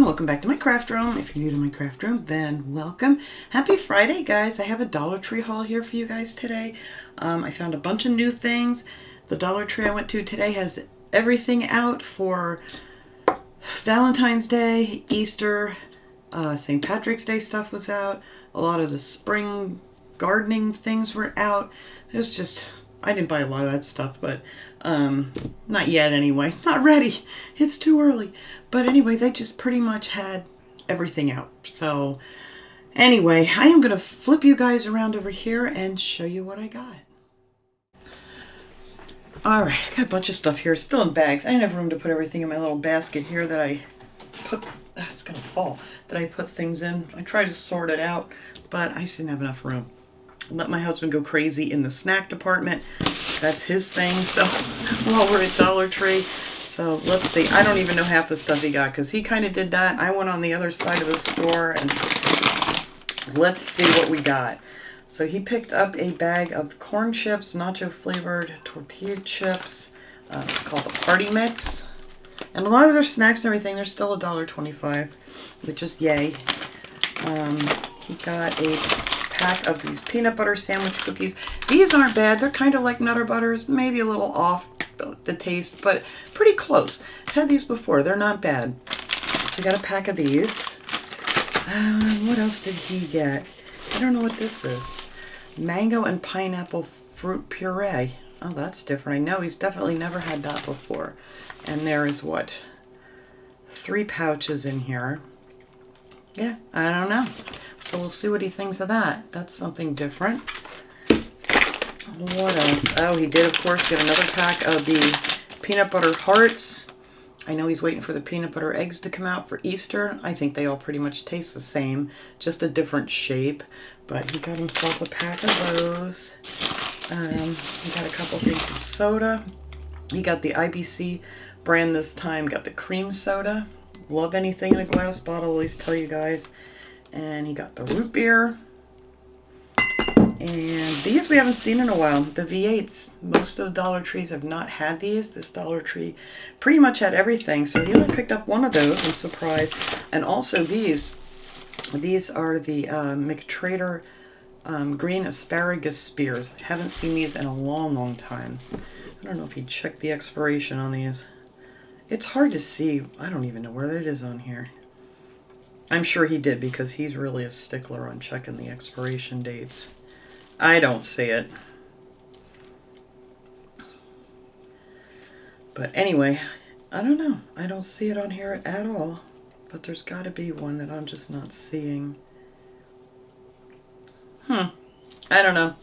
welcome back to my craft room. If you're new to my craft room, then welcome. Happy Friday, guys. I have a Dollar Tree haul here for you guys today. I found a bunch of new things. The Dollar Tree I went to today has everything out for Valentine's Day, Easter, St. Patrick's Day stuff was out. A lot of the spring gardening things were out. It was just, I didn't buy a lot of that stuff, but not yet anyway. Not ready. It's too early. But anyway, they just pretty much had everything out. So anyway, I am going to flip you guys around over here and show you what I got. Alright, I got a bunch of stuff here, still in bags. I didn't have room to put everything in my little basket here that I put, it's going to fall, that I put things in. I tried to sort it out, but I just didn't have enough room. Let my husband go crazy in the snack department. That's his thing. So while we're at Dollar Tree, so let's see. I don't even know half the stuff he got because he kind of did that. I went on the other side of the store and let's see what we got. So he picked up a bag of corn chips, nacho flavored tortilla chips. It's called the Party Mix. And a lot of their snacks and everything, they're still $1.25, which is yay. He got a pack of these peanut butter sandwich cookies. These aren't bad. They're kind of like Nutter Butters, maybe a little off the taste, but pretty close. I've had these before. They're not bad. So we got a pack of these. What else did he get? I don't know what this is. Mango and pineapple fruit puree. Oh, that's different. I know he's definitely never had that before. And there is what? 3 pouches in here. Yeah, I don't know. So we'll see what he thinks of that. That's something different. What else? Oh, he did, of course, get another pack of the peanut butter hearts. I know he's waiting for the peanut butter eggs to come out for Easter. I think they all pretty much taste the same, just a different shape. But he got himself a pack of those. He got a couple things of soda. He got the IBC brand this time. Got the cream soda. Love anything in a glass bottle, always tell you guys. And he got the root beer. And these we haven't seen in a while. The V8s. Most of the Dollar Trees have not had these. This Dollar Tree pretty much had everything. So he only picked up one of those. I'm surprised. And also these. These are the McTrader green asparagus spears. I haven't seen these in a long, long time. I don't know if he checked the expiration on these. It's hard to see. I don't even know where it is on here. I'm sure he did because he's really a stickler on checking the expiration dates. I don't see it. But anyway, I don't know. I don't see it on here at all. But there's got to be one that I'm just not seeing. I don't know.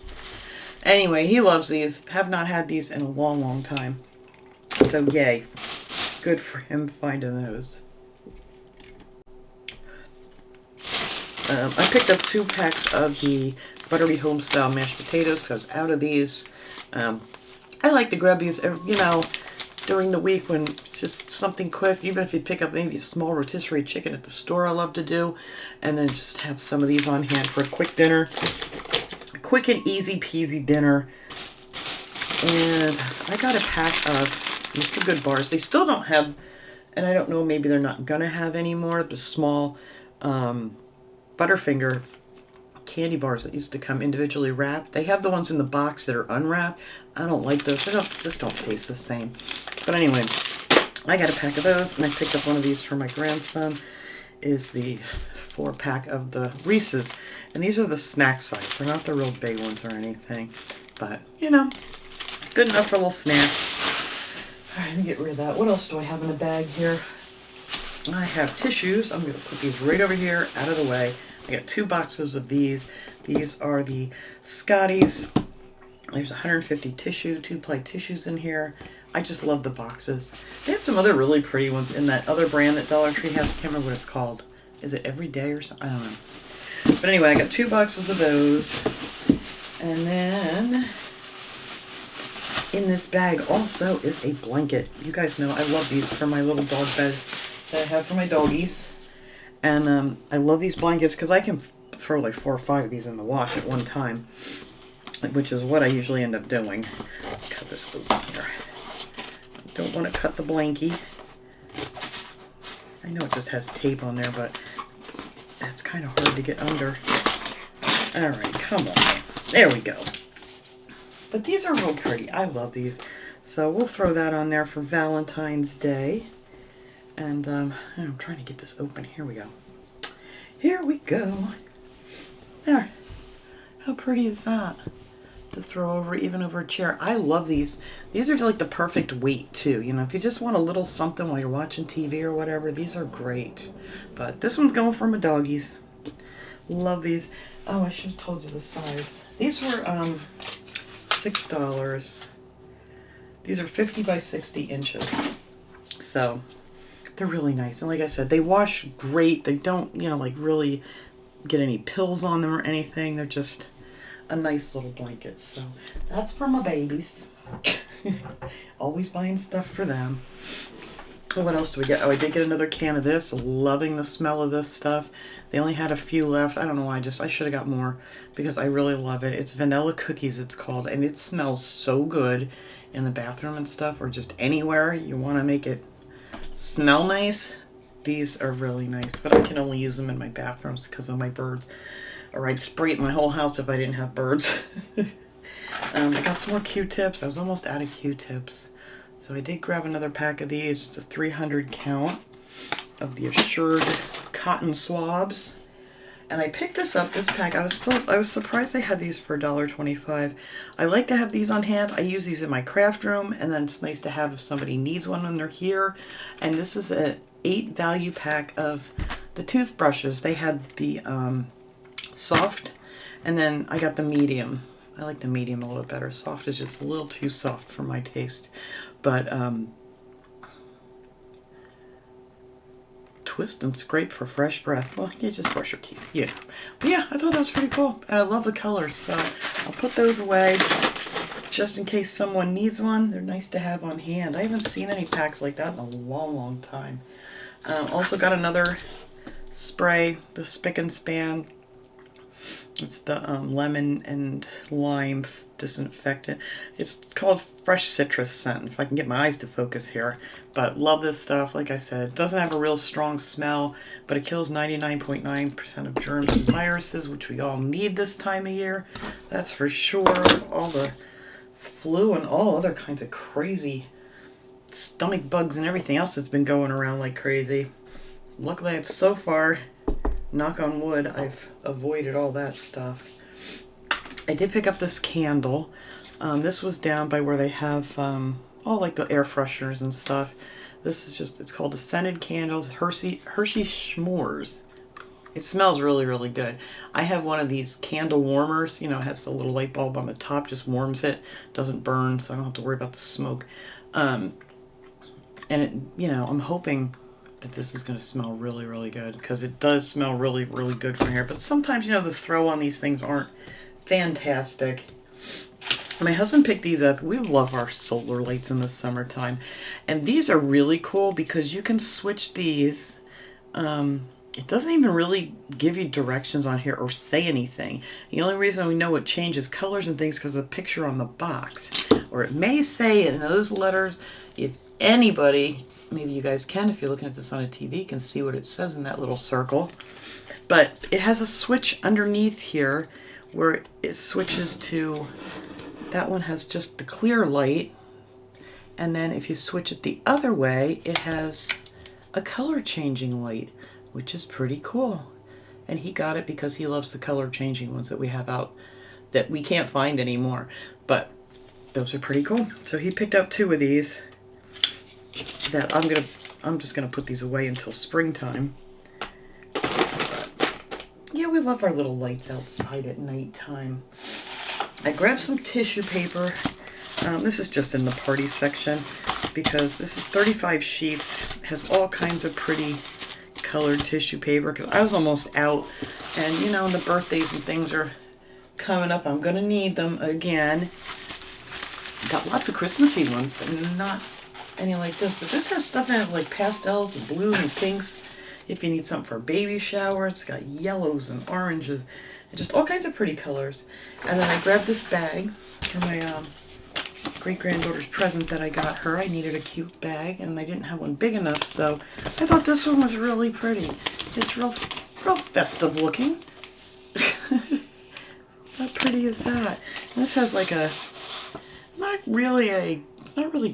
Anyway, he loves these. Have not had these in a long, long time. So yay. Good for him finding those. I picked up 2 packs of the buttery home-style mashed potatoes because out of these, I like to grab these, you know, during the week when it's just something quick. Even if you pick up maybe a small rotisserie chicken at the store, I love to do, and then just have some of these on hand for a quick dinner, a quick and easy peasy dinner. And I got a pack of Mr. Good bars. They still don't have, and I don't know, maybe they're not gonna have anymore, the small Butterfinger candy bars that used to come individually wrapped. They have the ones in the box that are unwrapped. I don't like those. They just don't taste the same. But anyway, I got a pack of those, and I picked up one of these for my grandson. Is the 4-pack of the Reese's, and these are the snack size. They're not the real big ones or anything, but you know, good enough for a little snack. All right, let me get rid of that. What else do I have in a bag here? I have tissues. I'm going to put these right over here, out of the way. I got 2 boxes of these. These are the Scotties. There's 150 tissue, 2-ply tissues in here. I just love the boxes. They have some other really pretty ones in that other brand that Dollar Tree has. I can't remember what it's called. Is it Everyday or something? I don't know. But anyway, I got 2 boxes of those. And then in this bag also is a blanket. You guys know I love these for my little dog bed that I have for my doggies. And I love these blankets because I can throw like 4 or 5 of these in the wash at one time, which is what I usually end up doing. Let's cut this open here. Don't want to cut the blankie. I know it just has tape on there, but it's kind of hard to get under. All right, come on. There we go. But these are real pretty. I love these. So we'll throw that on there for Valentine's Day. And I'm trying to get this open. Here we go. Here we go. There. How pretty is that? To throw over, even over a chair. I love these. These are like the perfect weight too. You know, if you just want a little something while you're watching TV or whatever, these are great. But this one's going for my doggies. Love these. Oh, I should have told you the size. These were $6. These are 50 by 60 inches. So they're really nice. And like I said, they wash great. They don't, you know, like really get any pills on them or anything. They're just a nice little blanket. So that's for my babies. Always buying stuff for them. What else do we get? Oh, I did get another can of this. Loving the smell of this stuff. They only had a few left. I don't know why. I should have got more because I really love it. It's vanilla cookies, it's called, and it smells so good in the bathroom and stuff, or just anywhere you want to make it smell nice. These are really nice, but I can only use them in my bathrooms because of my birds. Or I'd spray it in my whole house if I didn't have birds. I got some more Q-tips. I was almost out of Q-tips. So I did grab another pack of these. It's a 300 count of the Assured cotton swabs. And I picked this up, this pack. I was surprised they had these for $1.25. I like to have these on hand. I use these in my craft room, and then it's nice to have if somebody needs one when they're here. And this is a 8 value pack of the toothbrushes. They had the soft, and then I got the medium. I like the medium a little bit better. Soft is just a little too soft for my taste. But twist and scrape for fresh breath. Well, you just brush your teeth. Yeah. But yeah, I thought that was pretty cool. And I love the colors. So I'll put those away just in case someone needs one. They're nice to have on hand. I haven't seen any packs like that in a long, long time. Also got another spray, the Spick and Span. It's the lemon and lime disinfectant. It's called Fresh Citrus Scent, if I can get my eyes to focus here. But love this stuff. Like I said, it doesn't have a real strong smell, but it kills 99.9% of germs and viruses, which we all need this time of year. That's for sure. All the flu and all other kinds of crazy stomach bugs and everything else that's been going around like crazy. Luckily, so far, knock on wood, I've avoided all that stuff. I did pick up this candle. This was down by where they have all like the air fresheners and stuff. This is just, it's called the Scented Candles Hershey S'mores. It smells really, really good. I have one of these candle warmers. You know, it has the little light bulb on the top, just warms it. Doesn't burn, so I don't have to worry about the smoke. And it, you know, I'm hoping that this is going to smell really, really good, because it does smell really, really good from here. But sometimes, you know, the throw on these things aren't fantastic. My husband picked these up. We love our solar lights in the summertime. And these are really cool because you can switch these. It doesn't even really give you directions on here or say anything. The only reason we know it changes colors and things because of the picture on the box. Or it may say in those letters, if anybody, maybe you guys can, if you're looking at this on a TV, can see what it says in that little circle. But it has a switch underneath here where it switches to, that one has just the clear light. And then if you switch it the other way, it has a color changing light, which is pretty cool. And he got it because he loves the color changing ones that we have out that we can't find anymore. But those are pretty cool. So he picked up 2 of these that I'm just gonna put these away until springtime. But yeah, we love our little lights outside at nighttime. I grabbed some tissue paper. This is just in the party section because this is 35 sheets. It has all kinds of pretty colored tissue paper because I was almost out, and you know, the birthdays and things are coming up. I'm gonna need them again. Got lots of Christmassy ones, but not any like this. But this has stuff in it like pastels and blues and pinks. If you need something for a baby shower, it's got yellows and oranges and just all kinds of pretty colors. And then I grabbed this bag for my great-granddaughter's present that I got her. I needed a cute bag, and I didn't have one big enough, so I thought this one was really pretty. It's real festive looking. How pretty is that? And this has like a, it's not really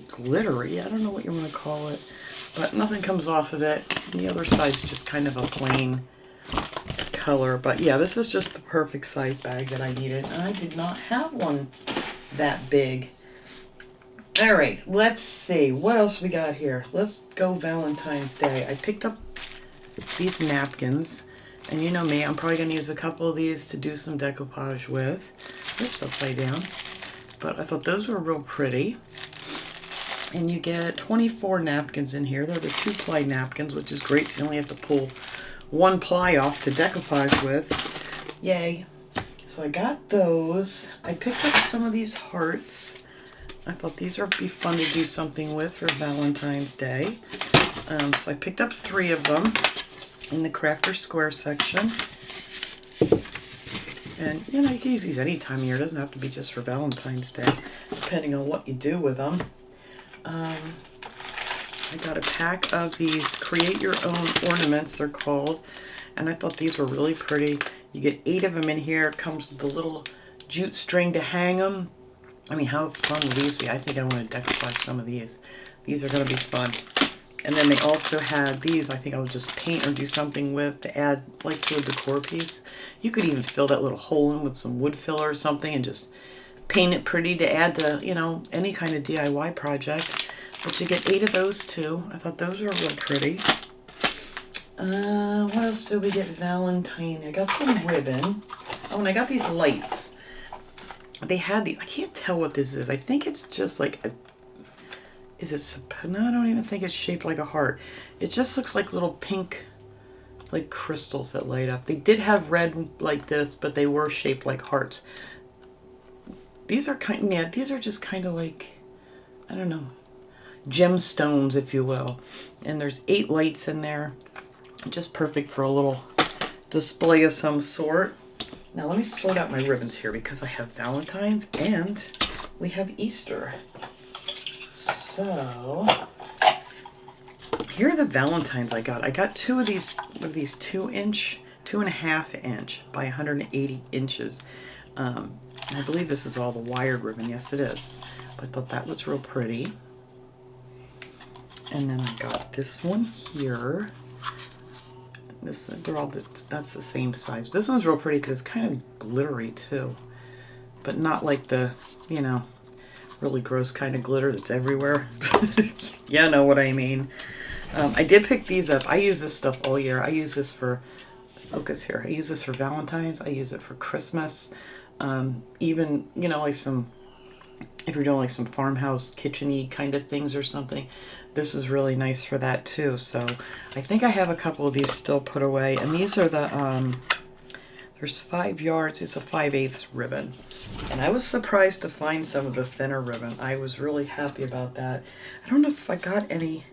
glittery. I don't know what you want to call it, but nothing comes off of it. And the other side's just kind of a plain color. But yeah, this is just the perfect size bag that I needed, and I did not have one that big. All right, let's see what else we got here. Let's go Valentine's Day. I picked up these napkins, and you know me, I'm probably going to use a couple of these to do some decoupage with. Oops, upside down. But I thought those were real pretty. And you get 24 napkins in here. They're the 2-ply napkins, which is great, so you only have to pull 1 ply off to decoupage with. Yay. So I got those. I picked up some of these hearts. I thought these would be fun to do something with for Valentine's Day. So I picked up 3 of them in the Crafter Square section. And, you know, you can use these any time of year. It doesn't have to be just for Valentine's Day, depending on what you do with them. I got a pack of these Create Your Own Ornaments, they're called. And I thought these were really pretty. You get 8 of them in here. It comes with the little jute string to hang them. I mean, how fun will these be? I think I want to decoupage some of these. These are going to be fun. And then they also had these, I think I'll just paint or do something with to add like to a decor piece. You could even fill that little hole in with some wood filler or something and just paint it pretty to add to, you know, any kind of DIY project. But you get 8 of those too. I thought those were real pretty. What else did we get Valentine? I got some ribbon. Oh, and I got these lights. They had the, I can't tell what this is. I think it's just like a, no, I don't even think it's shaped like a heart. It just looks like little pink, like crystals that light up. They did have red like this, but they were shaped like hearts. These are these are just kind of like, I don't know, gemstones, if you will. And there's 8 lights in there. Just perfect for a little display of some sort. Now let me sort out my ribbons here because I have Valentine's and we have Easter. So here are the Valentines I got. I got 2 of these 2.5 inch by 180 inches. And I believe this is all the wired ribbon. Yes, it is. I thought that was real pretty. And then I got this one here. That's the same size. This one's real pretty because it's kind of glittery too, but not like the, you know, really gross kind of glitter that's everywhere. You know what I mean. I did pick these up. I use this stuff all year. I use this for, focus here, I use this for Valentine's. I use it for Christmas. Even, you know, like some, if you're doing like some farmhouse kitchen-y kind of things or something, this is really nice for that too. So I think I have a couple of these still put away. And these are the, there's 5 yards. It's a 5/8 ribbon. And I was surprised to find some of the thinner ribbon. I was really happy about that. I don't know if I got any,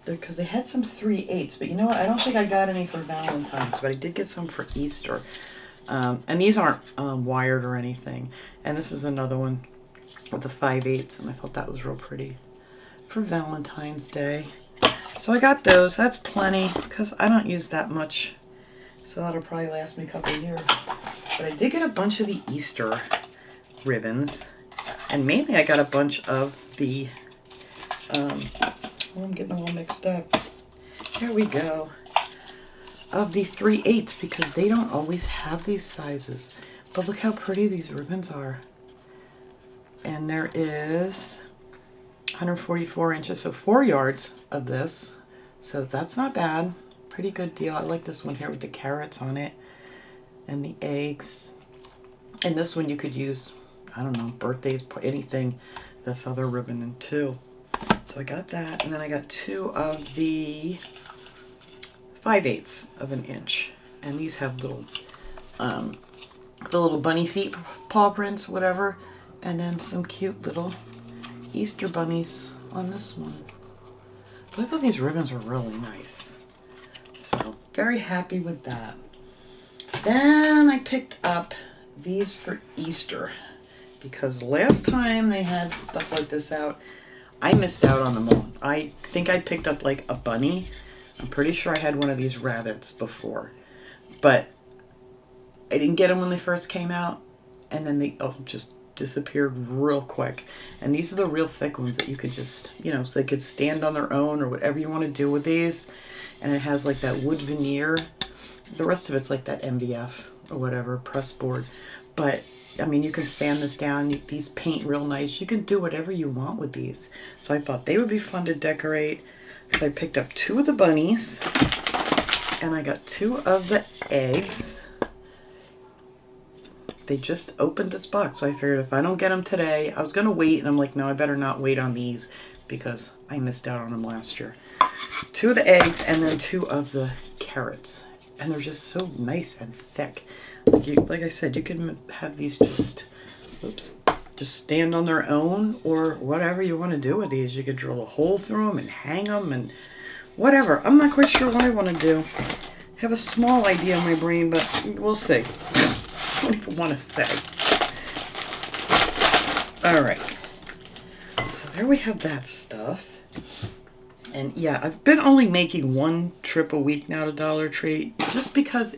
because they had some 3/8, but you know what? I don't think I got any for Valentine's, but I did get some for Easter. And these aren't wired or anything. And this is another one with the 5/8, and I thought that was real pretty for Valentine's Day. So I got those. That's plenty because I don't use that much, so that'll probably last me a couple of years. But I did get a bunch of the Easter ribbons, and mainly I got a bunch of the oh, I'm getting all mixed up. Here we go. Of the 3/8, because they don't always have these sizes. But look how pretty these ribbons are. And there is 144 inches, so 4 yards of this. So that's not bad. Pretty good deal. I like this one here with the carrots on it and the eggs. And this one you could use, I don't know, birthdays, anything, this other ribbon in too. So I got that, and then I got 2 of the 5/8 of an inch. And these have little, the little bunny feet, paw prints, whatever. And then some cute little Easter bunnies on this one. But I thought these ribbons were really nice. So, very happy with that. Then I picked up these for Easter. because last time they had stuff like this out, I missed out on them all. I think I picked up like a bunny. I'm pretty sure I had one of these rabbits before, but I didn't get them when they first came out, and then they just disappeared real quick. And these are the real thick ones that you could just, you know, so they could stand on their own or whatever you want to do with these. And it has like that wood veneer. The rest of it's like that MDF or whatever, press board. But I mean, you can sand this down. These paint real nice. You can do whatever you want with these. So I thought they would be fun to decorate. So I picked up 2 of the bunnies, and I got 2 of the eggs. They just opened this box, so I figured if I don't get them today, I was going to wait, and I'm like, no, I better not wait on these because I missed out on them last year. 2 of the eggs and then 2 of the carrots. And they're just so nice and thick. Like I said, you can have these just stand on their own, or whatever you want to do with these. You could drill a hole through them and hang them and whatever. I'm not quite sure what I want to do. I have a small idea in my brain, but we'll see. I don't even want to say. All right. So there we have that stuff. And yeah, I've been only making 1 trip a week now to Dollar Tree, just because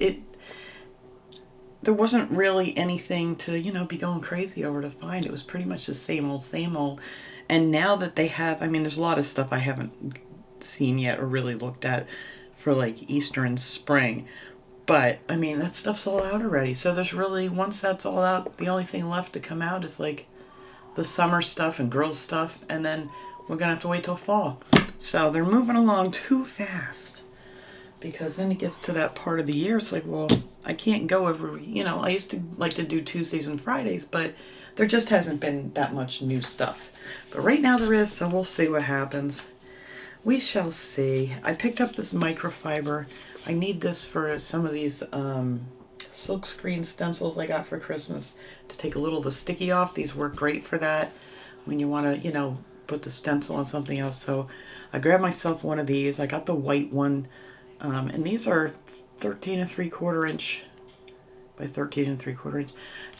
there wasn't really anything to, you know, be going crazy over to find. It was pretty much the same old, same old. And now that they have, I mean, there's a lot of stuff I haven't seen yet or really looked at for like Easter and spring. But, I mean, that stuff's all out already. So there's really, once that's all out, the only thing left to come out is like the summer stuff and girl stuff. And then we're going to have to wait till fall. So they're moving along too fast. Because then it gets to that part of the year, it's like, well, I can't go every, you know, I used to like to do Tuesdays and Fridays, but there just hasn't been that much new stuff. But right now there is, so we'll see what happens. We shall see. I picked up this microfiber. I need this for some of these silk screen stencils I got for Christmas to take a little of the sticky off. These work great for that when you want to, you know, put the stencil on something else. So I grabbed myself one of these. I got the white one. And these are 13 3/4 inch by 13 3/4 inch.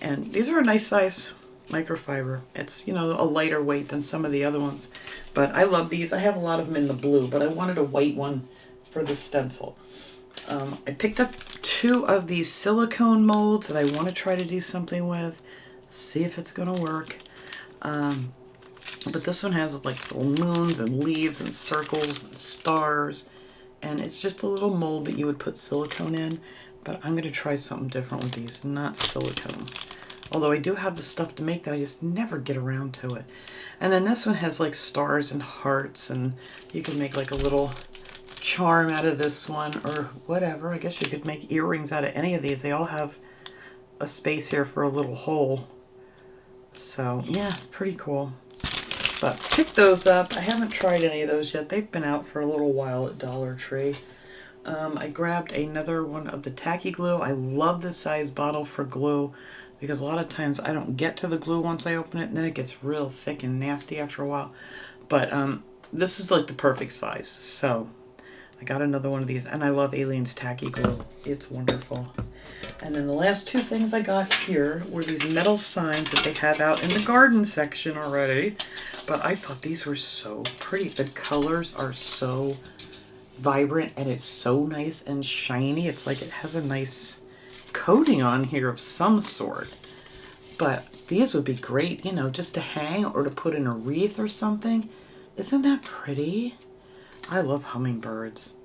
And these are a nice size microfiber. It's, you know, a lighter weight than some of the other ones. But I love these. I have a lot of them in the blue, but I wanted a white one for the stencil. I picked up 2 of these silicone molds that I want to try to do something with. See if it's going to work. But this one has like little moons and leaves and circles and stars. And it's just a little mold that you would put silicone in. But I'm going to try something different with these, not silicone. Although I do have the stuff to make that, I just never get around to it. And then this one has like stars and hearts, and you can make like a little charm out of this one or whatever. I guess you could make earrings out of any of these. They all have a space here for a little hole. So yeah, it's pretty cool. But pick those up. I haven't tried any of those yet. They've been out for a little while at Dollar Tree. I grabbed another one of the tacky glue. I love this size bottle for glue because a lot of times I don't get to the glue once I open it, and then it gets real thick and nasty after a while. But this is like the perfect size. So I got another one of these, and I love Aleene's tacky glue. It's wonderful. And then the last 2 things I got here were these metal signs that they have out in the garden section already. But I thought these were so pretty. The colors are so vibrant, and it's so nice and shiny. It's like it has a nice coating on here of some sort. But these would be great, you know, just to hang or to put in a wreath or something. Isn't that pretty? I love hummingbirds.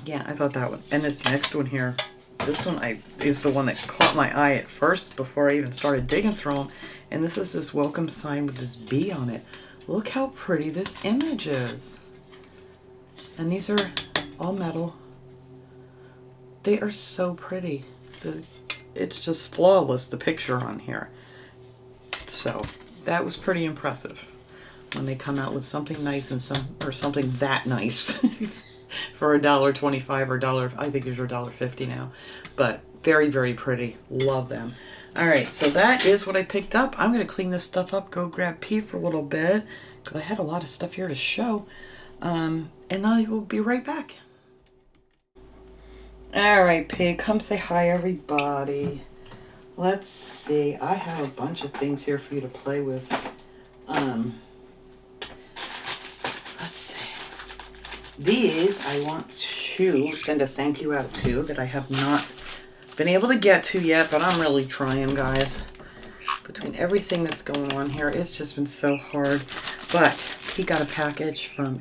Yeah, I thought that one. And this next one here, this one is the one that caught my eye at first before I even started digging through them. And this is this welcome sign with this bee on it. Look how pretty this image is. And these are all metal. They are so pretty. It's just flawless, the picture on here. So that was pretty impressive when they come out with something nice and something that nice for $1.25 or $1. I think these are $1.50 now, but very, very pretty. Love them. All right, so that is what I picked up. I'm going to clean this stuff up, go grab Pete for a little bit because I had a lot of stuff here to show, and I will be right back. All right, Pete, come say hi, everybody. Let's see. I have a bunch of things here for you to play with. Let's see. These I want to send a thank you out to that I have not been able to get to yet, but I'm really trying, guys. Between everything that's going on here, it's just been so hard. But he got a package from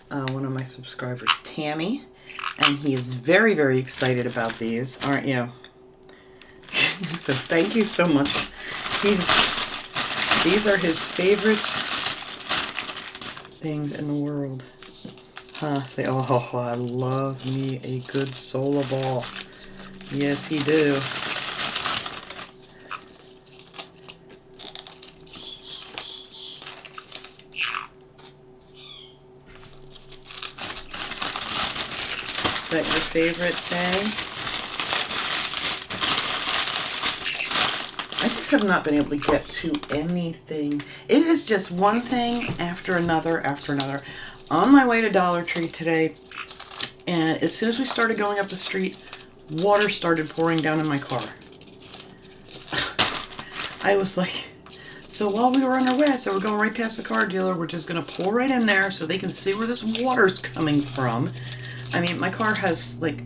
one of my subscribers, Tammy, and he is very, very excited about these, aren't you? So thank you so much. These are his favorite things in the world. Say, oh, I love me a good solar ball. Yes, he do. Is that your favorite thing? I just have not been able to get to anything. It is just one thing after another after another. On my way to Dollar Tree today, and as soon as we started going up the street, water started pouring down in my car. I was like, so while we were on our way, I said, we're going right past the car dealer. We're just going to pull right in there so they can see where this water's coming from. I mean, my car has like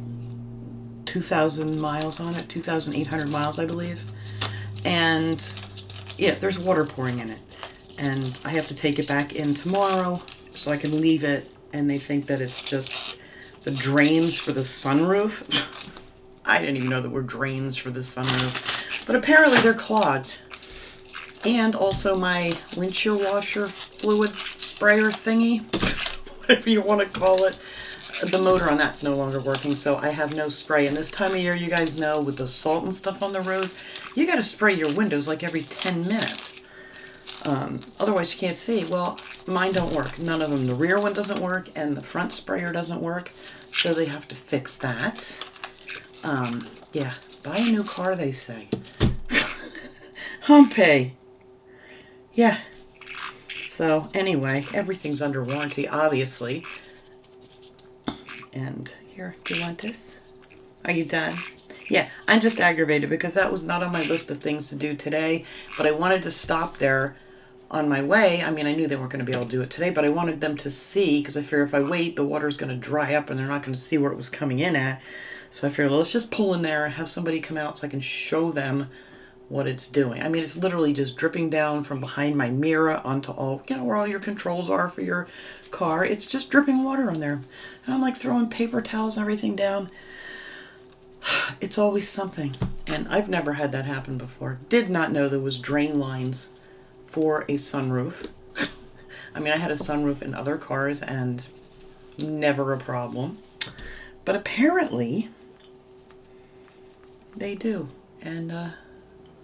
2,000 miles on it, 2,800 miles, I believe. And yeah, there's water pouring in it. And I have to take it back in tomorrow so I can leave it, and they think that it's just the drains for the sunroof. I didn't even know there were drains for the sunroof, but apparently they're clogged. And also my windshield washer fluid sprayer thingy, whatever you want to call it, the motor on that's no longer working, so I have no spray. And this time of year, you guys know, with the salt and stuff on the road, you got to spray your windows like every 10 minutes. Otherwise you can't see. Well, mine don't work. None of them. The rear one doesn't work, and the front sprayer doesn't work, so they have to fix that. Yeah, buy a new car, they say. Home pay. Yeah. So anyway, everything's under warranty, obviously. And here, do you want this? Are you done? Yeah, I'm just aggravated because that was not on my list of things to do today, but I wanted to stop there on my way. I mean, I knew they weren't going to be able to do it today, but I wanted them to see, because I figure if I wait, the water's going to dry up and they're not going to see where it was coming in at. So I figured, well, let's just pull in there and have somebody come out so I can show them what it's doing. I mean, it's literally just dripping down from behind my mirror onto all, you know, where all your controls are for your car. It's just dripping water on there. And I'm like throwing paper towels and everything down. It's always something. And I've never had that happen before. Did not know there was drain lines for a sunroof. I mean, I had a sunroof in other cars and never a problem. But apparently they do. And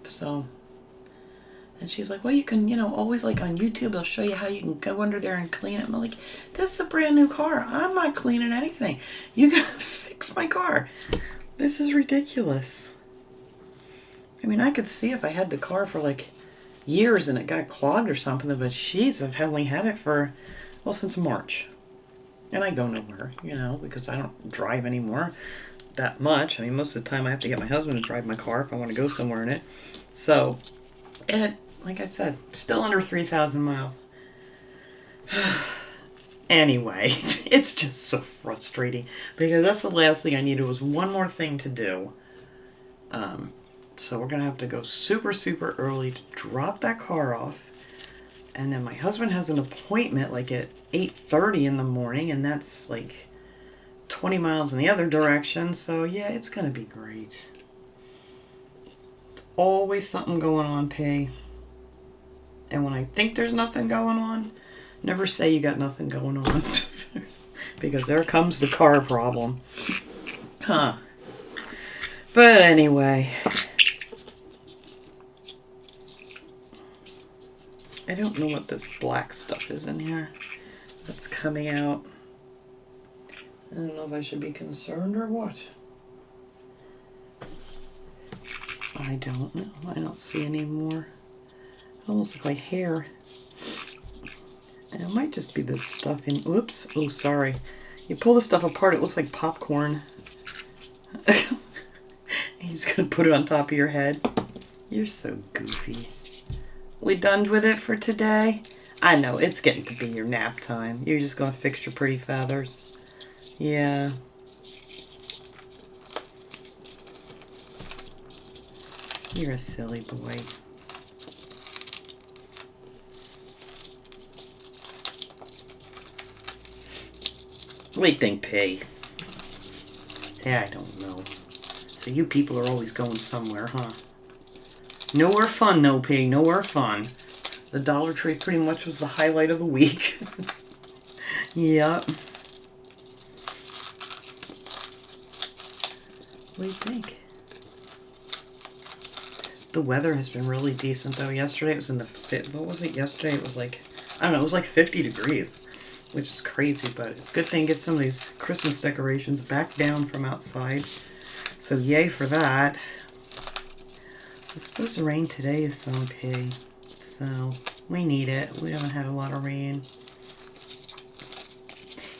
so, and she's like, well, you can, you know, always like on YouTube, they'll show you how you can go under there and clean it. I'm like, this is a brand new car. I'm not cleaning anything. You gotta fix my car. This is ridiculous. I mean, I could see if I had the car for like years and it got clogged or something, but jeez, I've only had it for, well, since March. And I go nowhere, you know, because I don't drive anymore that much. I mean, most of the time I have to get my husband to drive my car if I want to go somewhere in it. So, and it, like I said, still under 3,000 miles. Anyway, it's just so frustrating because that's the last thing I needed was one more thing to do. So we're going to have to go super, super early to drop that car off. And then my husband has an appointment like at 8:30 in the morning, and that's like 20 miles in the other direction. So yeah, it's going to be great. Always something going on, Pay. And when I think there's nothing going on, never say you got nothing going on. Because there comes the car problem. Huh. But anyway, I don't know what this black stuff is in here that's coming out. I don't know if I should be concerned or what. I don't know. I don't see any more. It almost looks like hair. And it might just be this stuff in... Oops. Oh, sorry. You pull the stuff apart, it looks like popcorn. He's going to put it on top of your head. You're so goofy. We done with it for today? I know, it's getting to be your nap time. You're just going to fix your pretty feathers. Yeah. You're a silly boy. What do you think, P? Yeah, I don't know. So you people are always going somewhere, huh? Nowhere fun, no, P. Nowhere fun. The Dollar Tree pretty much was the highlight of the week. Yep. What do you think? The weather has been really decent, though. Yesterday it was in the... What was it yesterday? It was like... I don't know. It was like 50 degrees, which is crazy, but it's a good thing to get some of these Christmas decorations back down from outside. So yay for that. It's supposed to rain today, some P. So we need it. We haven't had a lot of rain.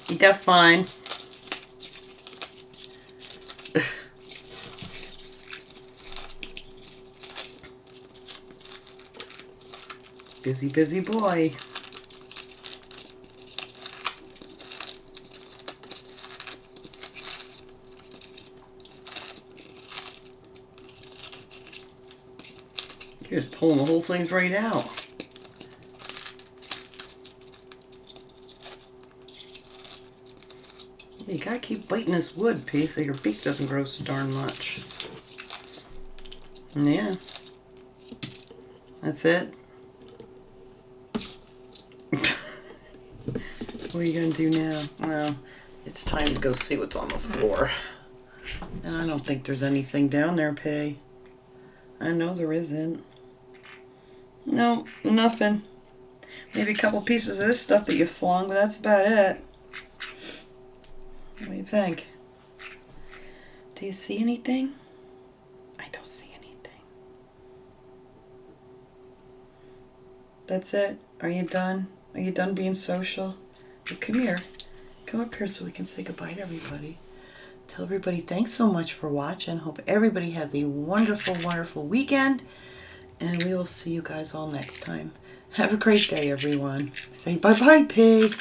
You deaf fine. Busy, busy boy. You're just pulling the whole thing right out. Yeah, you gotta keep biting this wood, P, so your beak doesn't grow so darn much. Yeah. That's it. What are you gonna do now? Well, it's time to go see what's on the floor. And I don't think there's anything down there, P. I know there isn't. No, nothing. Maybe a couple pieces of this stuff that you flung, but that's about it. What do you think? Do you see anything? I don't see anything. That's it? Are you done? Are you done being social? Well, come here. Come up here so we can say goodbye to everybody. Tell everybody thanks so much for watching. Hope everybody has a wonderful, wonderful weekend. And we will see you guys all next time. Have a great day, everyone. Say bye-bye, Pig.